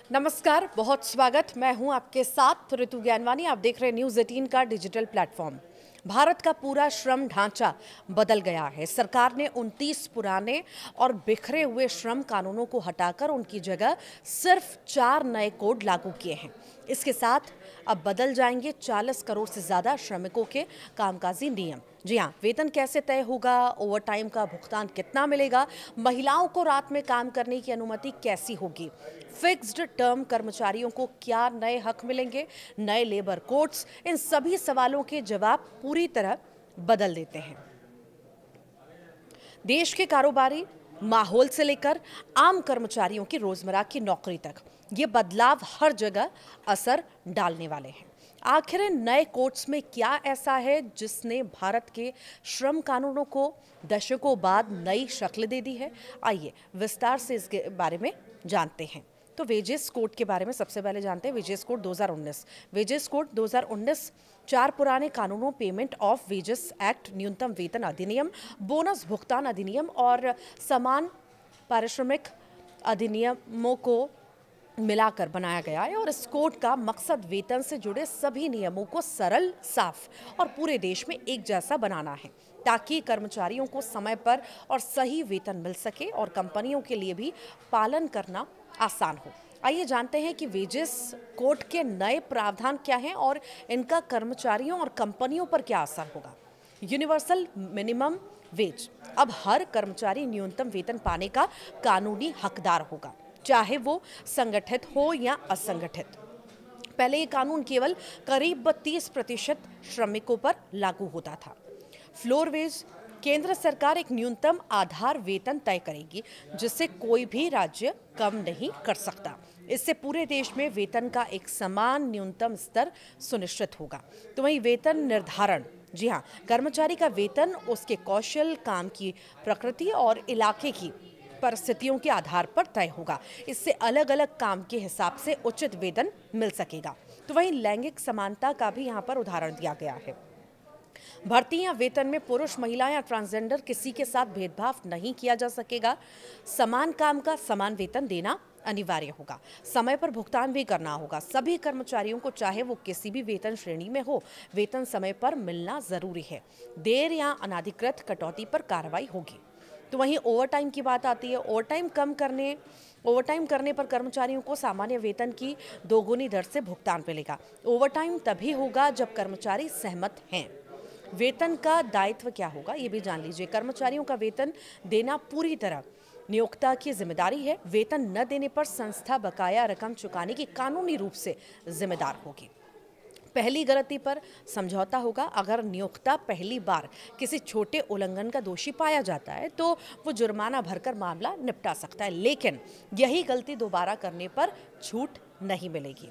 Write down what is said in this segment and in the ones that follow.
नमस्कार, बहुत स्वागत। मैं हूं आपके साथ ऋतु ज्ञानवानी। आप देख रहे हैं न्यूज़ 18 का डिजिटल प्लेटफॉर्म। भारत का पूरा श्रम ढांचा बदल गया है। सरकार ने 29 पुराने और बिखरे हुए श्रम कानूनों को हटाकर उनकी जगह सिर्फ 4 नए कोड लागू किए हैं। इसके साथ अब बदल जाएंगे 40 करोड़ से ज्यादा श्रमिकों के कामकाजी नियम। जी हाँ, वेतन कैसे तय होगा, ओवरटाइम का भुगतान कितना मिलेगा, महिलाओं को रात में काम करने की अनुमति कैसी होगी, फिक्स्ड टर्म कर्मचारियों को क्या नए हक मिलेंगे, नए लेबर कोड्स, इन सभी सवालों के जवाब पूरी तरह बदल देते हैं। देश के कारोबारी माहौल से लेकर आम कर्मचारियों की रोजमर्रा की नौकरी तक ये बदलाव हर जगह असर डालने वाले हैं। आखिर इन नए कोड्स में क्या ऐसा है जिसने भारत के श्रम कानूनों को दशकों बाद नई शक्ल दे दी है? आइए विस्तार से इसके बारे में जानते हैं। तो वेजेस कोड के बारे में सबसे पहले जानते हैं। Wages code 2019। वेजेस कोड 2019 4 पुराने कानूनों, पेमेंट ऑफ वेजेस एक्ट, न्यूनतम वेतन अधिनियम, बोनस भुगतान अधिनियम और समान पारिश्रमिक अधिनियमों को मिलाकर बनाया गया है। और इस कोड का मकसद वेतन से जुड़े सभी नियमों को सरल, साफ और पूरे देश में एक जैसा बनाना है, ताकि कर्मचारियों को समय पर और सही वेतन मिल सके और कंपनियों के लिए भी पालन करना आसान हो। आइए जानते हैं कि वेजेस कोड के नए प्रावधान क्या हैं और इनका कर्मचारियों और कंपनियों पर क्या असर होगा। Universal minimum wage. अब हर कर्मचारी न्यूनतम वेतन पाने का कानूनी हकदार होगा, चाहे वो संगठित हो या असंगठित। पहले ये कानून केवल करीब 30% श्रमिकों पर लागू होता था। Floor wage. केंद्र सरकार एक न्यूनतम आधार वेतन तय करेगी जिससे कोई भी राज्य कम नहीं कर सकता। इससे पूरे देश में वेतन का एक समान न्यूनतम स्तर सुनिश्चित होगा। तो वहीं वेतन निर्धारण, जी हाँ, कर्मचारी का वेतन उसके कौशल, काम की प्रकृति और इलाके की परिस्थितियों के आधार पर तय होगा। इससे अलग अलग काम के हिसाब से उचित वेतन मिल सकेगा। तो वहीं लैंगिक समानता का भी यहाँ पर उदाहरण दिया गया है। भर्ती या वेतन में पुरुष, महिला या ट्रांसजेंडर किसी के साथ भेदभाव नहीं किया जा सकेगा। समान काम का समान वेतन देना अनिवार्य होगा। समय पर भुगतान भी करना होगा। सभी कर्मचारियों को, चाहे वो किसी भी वेतन श्रेणी में हो, वेतन समय पर मिलना जरूरी है। देर या अनाधिकृत कटौती पर कार्रवाई होगी। तो वहीं ओवरटाइम की बात आती है। ओवरटाइम करने पर कर्मचारियों को सामान्य वेतन की दोगुनी दर से भुगतान मिलेगा। ओवरटाइम तभी होगा जब कर्मचारी सहमत हैं। वेतन का दायित्व क्या होगा, ये भी जान लीजिए। कर्मचारियों का वेतन देना पूरी तरह नियोक्ता की जिम्मेदारी है। वेतन न देने पर संस्था बकाया रकम चुकाने की कानूनी रूप से जिम्मेदार होगी। पहली गलती पर समझौता होगा। अगर नियोक्ता पहली बार किसी छोटे उल्लंघन का दोषी पाया जाता है तो वो जुर्माना भरकर मामला निपटा सकता है, लेकिन यही गलती दोबारा करने पर छूट नहीं मिलेगी।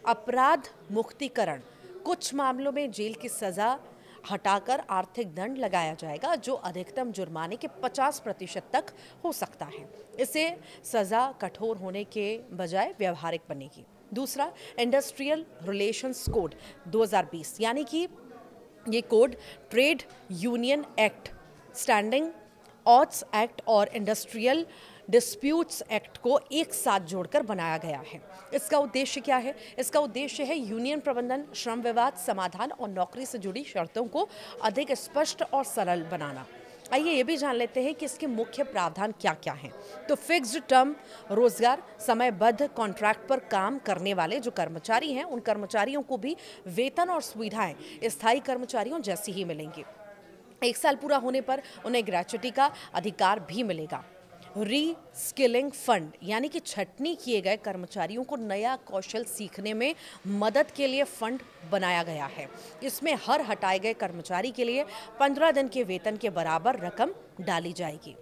अपराध मुक्तिकरण। कुछ मामलों में जेल की सजा हटाकर आर्थिक दंड लगाया जाएगा, जो अधिकतम जुर्माने के 50% तक हो सकता है। इससे सजा कठोर होने के बजाय व्यवहारिक बनेगी। दूसरा, इंडस्ट्रियल रिलेशंस कोड 2020, यानी कि ये code trade union act, standing orders act और इंडस्ट्रियल डिस्प्यूट्स एक्ट को एक साथ जोड़कर बनाया गया है। इसका उद्देश्य क्या है? इसका उद्देश्य है यूनियन प्रबंधन, श्रम विवाद समाधान और नौकरी से जुड़ी शर्तों को अधिक स्पष्ट और सरल बनाना। आइए ये भी जान लेते हैं कि इसके मुख्य प्रावधान क्या क्या हैं। तो फिक्स्ड टर्म रोजगार, समयबद्ध कॉन्ट्रैक्ट पर काम करने वाले जो कर्मचारी हैं, उन कर्मचारियों को भी वेतन और सुविधाएं स्थायी कर्मचारियों जैसी ही मिलेंगी। 1 साल पूरा होने पर उन्हें ग्रेच्युटी का अधिकार भी मिलेगा। री स्किलिंग फंड, यानी कि छटनी किए गए कर्मचारियों को नया कौशल सीखने में मदद के लिए फंड बनाया गया है। इसमें हर हटाए गए कर्मचारी के लिए 15 दिन के वेतन के बराबर रकम डाली जाएगी।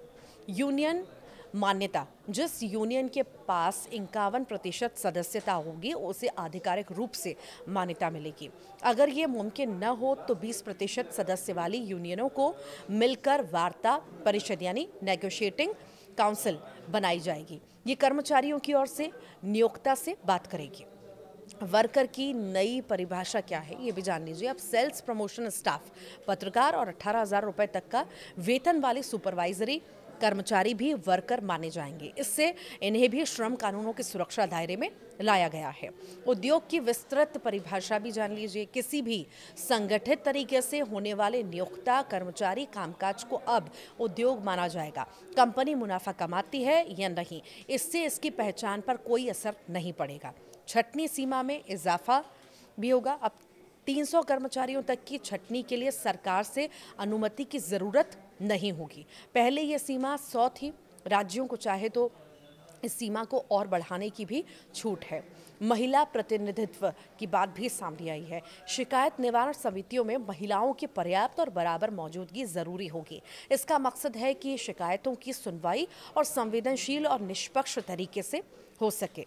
यूनियन मान्यता। जिस यूनियन के पास 51% सदस्यता होगी उसे आधिकारिक रूप से मान्यता मिलेगी। अगर ये मुमकिन न हो तो 20% सदस्य वाली यूनियनों को मिलकर वार्ता परिषद यानी नेगोशिएटिंग काउंसिल बनाई जाएगी। ये कर्मचारियों की ओर से नियोक्ता से बात करेगी। वर्कर की नई परिभाषा क्या है, ये भी जान लीजिए। अब सेल्स प्रमोशन स्टाफ, पत्रकार और 18,000 रुपए तक का वेतन वाले सुपरवाइजरी कर्मचारी भी वर्कर माने जाएंगे। इससे इन्हें भी श्रम कानूनों की सुरक्षा दायरे में लाया गया है। उद्योग की विस्तृत परिभाषा भी जान लीजिए। किसी भी संगठित तरीके से होने वाले नियोक्ता कर्मचारी कामकाज को अब उद्योग माना जाएगा। कंपनी मुनाफा कमाती है या नहीं, इससे इसकी पहचान पर कोई असर नहीं पड़ेगा। छटनी सीमा में इजाफा भी होगा। अब 300 कर्मचारियों तक की छटनी के लिए सरकार से अनुमति की ज़रूरत नहीं होगी। पहले ये सीमा 100 थी। राज्यों को चाहे तो इस सीमा को और बढ़ाने की भी छूट है। महिला प्रतिनिधित्व की बात भी सामने आई है। शिकायत निवारण समितियों में महिलाओं की पर्याप्त और बराबर मौजूदगी जरूरी होगी। इसका मकसद है कि शिकायतों की सुनवाई और संवेदनशील और निष्पक्ष तरीके से हो सके।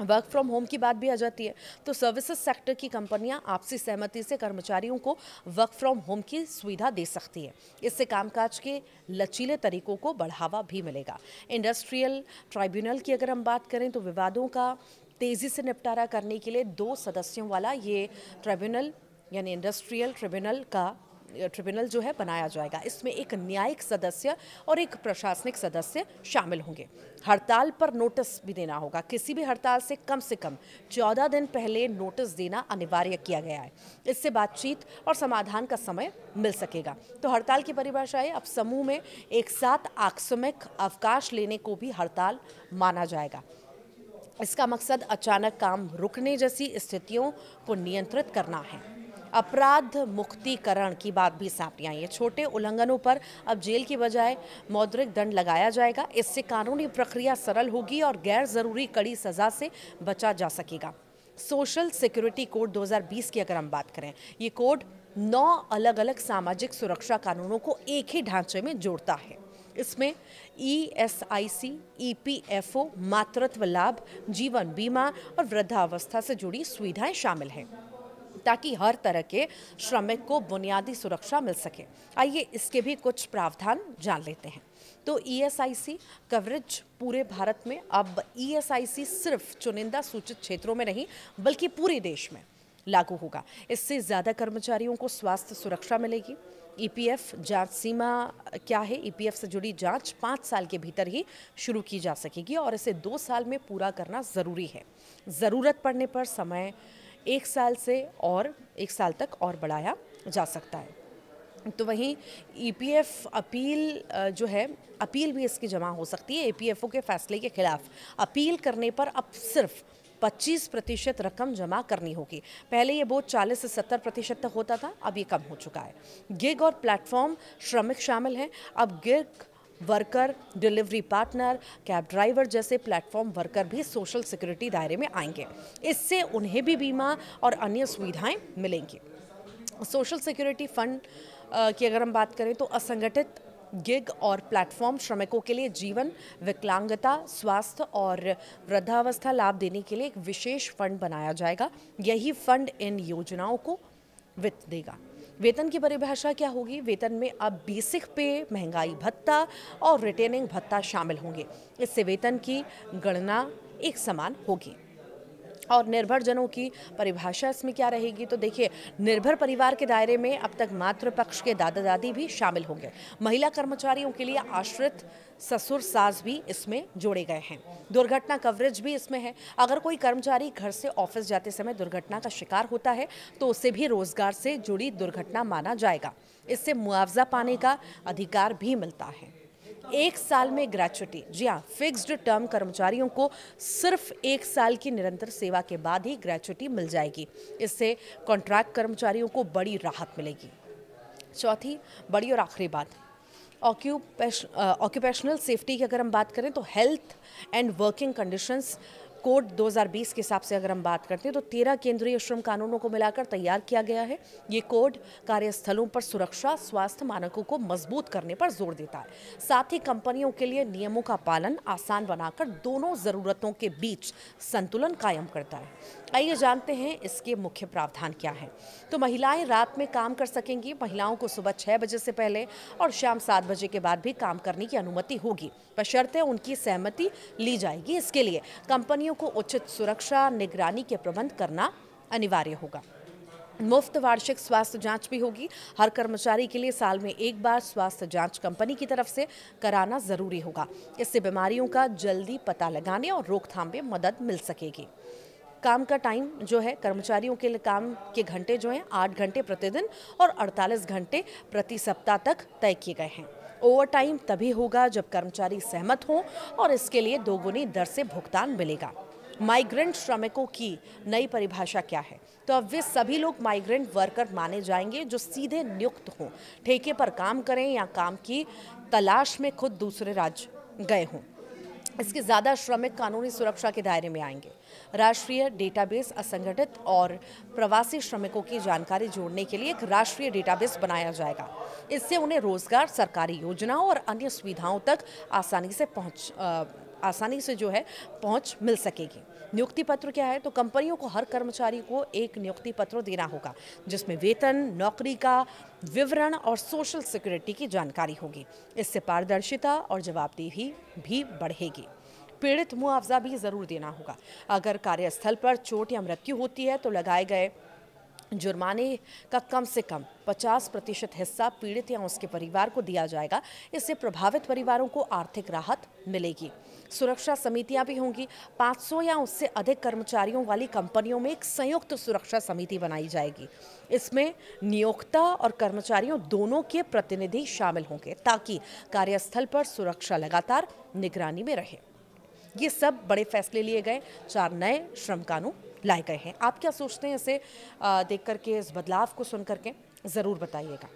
वर्क फ्रॉम होम की बात भी आ जाती है, तो सर्विसेज सेक्टर की कंपनियां आपसी सहमति से कर्मचारियों को वर्क फ्रॉम होम की सुविधा दे सकती है। इससे कामकाज के लचीले तरीकों को बढ़ावा भी मिलेगा। इंडस्ट्रियल ट्राइब्यूनल की अगर हम बात करें तो विवादों का तेज़ी से निपटारा करने के लिए 2 सदस्यों वाला ये ट्राइब्यूनल यानी इंडस्ट्रियल ट्रिब्यूनल जो है बनाया जाएगा। इसमें एक न्यायिक सदस्य और एक प्रशासनिक सदस्य शामिल होंगे। हड़ताल पर नोटिस भी देना होगा। किसी भी हड़ताल से कम 14 दिन पहले नोटिस देना अनिवार्य किया गया है। इससे बातचीत और समाधान का समय मिल सकेगा। तो हड़ताल की परिभाषा है, अब समूह में एक साथ आकस्मिक अवकाश लेने को भी हड़ताल माना जाएगा। इसका मकसद अचानक काम रुकने जैसी स्थितियों को नियंत्रित करना है। अपराध मुक्तिकरण की बात भी सामने आई है। छोटे उल्लंघनों पर अब जेल की बजाय मौद्रिक दंड लगाया जाएगा। इससे कानूनी प्रक्रिया सरल होगी और गैर जरूरी कड़ी सजा से बचा जा सकेगा। सोशल सिक्योरिटी कोड 2020 की अगर हम बात करें, ये कोड 9 अलग अलग सामाजिक सुरक्षा कानूनों को एक ही ढांचे में जोड़ता है। इसमें ESIC, EPFO, मातृत्व लाभ, जीवन बीमा और वृद्धावस्था से जुड़ी सुविधाएं शामिल हैं, ताकि हर तरह के श्रमिक को बुनियादी सुरक्षा मिल सके। आइए इसके भी कुछ प्रावधान जान लेते हैं। तो ESIC कवरेज पूरे भारत में, अब ESIC सिर्फ चुनिंदा सूचित क्षेत्रों में नहीं बल्कि पूरे देश में लागू होगा। इससे ज़्यादा कर्मचारियों को स्वास्थ्य सुरक्षा मिलेगी। EPF जांच सीमा क्या है? EPF से जुड़ी जांच 5 साल के भीतर ही शुरू की जा सकेगी और इसे 2 साल में पूरा करना ज़रूरी है। ज़रूरत पड़ने पर समय 1 साल से और 1 साल तक और बढ़ाया जा सकता है। तो वहीं EPF अपील जो है, अपील भी इसकी जमा हो सकती है। EPFO के फैसले के खिलाफ अपील करने पर अब सिर्फ 25% रकम जमा करनी होगी। पहले ये बोझ 40 से 70% तक होता था, अब ये कम हो चुका है। गिग और प्लेटफॉर्म श्रमिक शामिल हैं। अब gig worker, delivery partner, cab driver जैसे प्लेटफॉर्म वर्कर भी सोशल सिक्योरिटी दायरे में आएंगे। इससे उन्हें भी बीमा और अन्य सुविधाएं मिलेंगी। सोशल सिक्योरिटी फंड की अगर हम बात करें तो असंगठित गिग और प्लेटफॉर्म श्रमिकों के लिए जीवन, विकलांगता, स्वास्थ्य और वृद्धावस्था लाभ देने के लिए एक विशेष फंड बनाया जाएगा। यही फंड इन योजनाओं को वित्त देगा। वेतन की परिभाषा क्या होगी? वेतन में अब बेसिक पे, महंगाई भत्ता और रिटेनिंग भत्ता शामिल होंगे। इससे वेतन की गणना एक समान होगी। और निर्भर जनों की परिभाषा इसमें क्या रहेगी? तो देखिए, निर्भर परिवार के दायरे में अब तक मातृ पक्ष के दादा दादी भी शामिल होंगे। महिला कर्मचारियों के लिए आश्रित ससुर सास भी इसमें जोड़े गए हैं। दुर्घटना कवरेज भी इसमें है। अगर कोई कर्मचारी घर से ऑफिस जाते समय दुर्घटना का शिकार होता है तो उसे भी रोजगार से जुड़ी दुर्घटना माना जाएगा। इससे मुआवजा पाने का अधिकार भी मिलता है। 1 साल में ग्रेच्युटी, जी हाँ, फिक्स्ड टर्म कर्मचारियों को सिर्फ 1 साल की निरंतर सेवा के बाद ही ग्रेच्युटी मिल जाएगी। इससे कॉन्ट्रैक्ट कर्मचारियों को बड़ी राहत मिलेगी। चौथी बड़ी और आखिरी बात, ऑक्यूपेशनल सेफ्टी की अगर हम बात करें तो health and working conditions code 2020 के हिसाब से अगर हम बात करते हैं तो 13 केंद्रीय श्रम कानूनों को मिलाकर तैयार किया गया है। ये कोड कार्यस्थलों पर सुरक्षा, स्वास्थ्य मानकों को मजबूत करने पर जोर देता है। साथ ही कंपनियों के लिए नियमों का पालन आसान बनाकर दोनों जरूरतों के बीच संतुलन कायम करता है। आइए जानते हैं इसके मुख्य प्रावधान क्या है। तो महिलाएं रात में काम कर सकेंगी। महिलाओं को सुबह 6 बजे से पहले और शाम 7 बजे के बाद भी काम करने की अनुमति होगी, बशर्ते उनकी सहमति ली जाएगी। इसके लिए कंपनियों को उचित सुरक्षा निगरानी के प्रबंध करना अनिवार्य होगा। मुफ्त वार्षिक स्वास्थ्य जांच भी होगी। हर कर्मचारी के लिए साल में एक बार स्वास्थ्य जांच कंपनी की तरफ से कराना जरूरी होगा। इससे बीमारियों का जल्दी पता लगाने और रोकथाम में मदद मिल सकेगी। काम का टाइम जो है कर्मचारियों के लिए, काम के घंटे जो हैं 8 घंटे प्रतिदिन और 48 घंटे प्रति सप्ताह तक तय किए गए हैं। ओवर टाइम तभी होगा जब कर्मचारी सहमत हों और इसके लिए दोगुनी दर से भुगतान मिलेगा। माइग्रेंट श्रमिकों की नई परिभाषा क्या है? तो अब वे सभी लोग माइग्रेंट वर्कर माने जाएंगे जो सीधे नियुक्त हों, ठेके पर काम करें या काम की तलाश में खुद दूसरे राज्य गए हों। इसके ज़्यादा श्रमिक कानूनी सुरक्षा के दायरे में आएंगे। राष्ट्रीय डेटाबेस असंगठित और प्रवासी श्रमिकों की जानकारी जोड़ने के लिए एक राष्ट्रीय डेटाबेस बनाया जाएगा। इससे उन्हें रोजगार, सरकारी योजनाओं और अन्य सुविधाओं तक आसानी से जो है पहुंच मिल सकेगी। नियुक्ति पत्र क्या है? तो कंपनियों को हर कर्मचारी को एक नियुक्ति पत्र देना होगा जिसमें वेतन, नौकरी का विवरण और सोशल सिक्योरिटी की जानकारी होगी। इससे पारदर्शिता और जवाबदेही भी बढ़ेगी। पीड़ित मुआवजा भी जरूर देना होगा। अगर कार्यस्थल पर चोट या मृत्यु होती है तो लगाए गए जुर्माने का कम से कम 50% हिस्सा पीड़ित या उसके परिवार को दिया जाएगा। इससे प्रभावित परिवारों को आर्थिक राहत मिलेगी। सुरक्षा समितियां भी होंगी। 500 या उससे अधिक कर्मचारियों वाली कंपनियों में एक संयुक्त सुरक्षा समिति बनाई जाएगी। इसमें नियोक्ता और कर्मचारियों दोनों के प्रतिनिधि शामिल होंगे ताकि कार्यस्थल पर सुरक्षा लगातार निगरानी में रहे। ये सब बड़े फैसले लिए गए। 4 नए श्रम कानून लाए गए हैं। आप क्या सोचते हैं इसे देख करके, इस बदलाव को सुन करके? ज़रूर बताइएगा।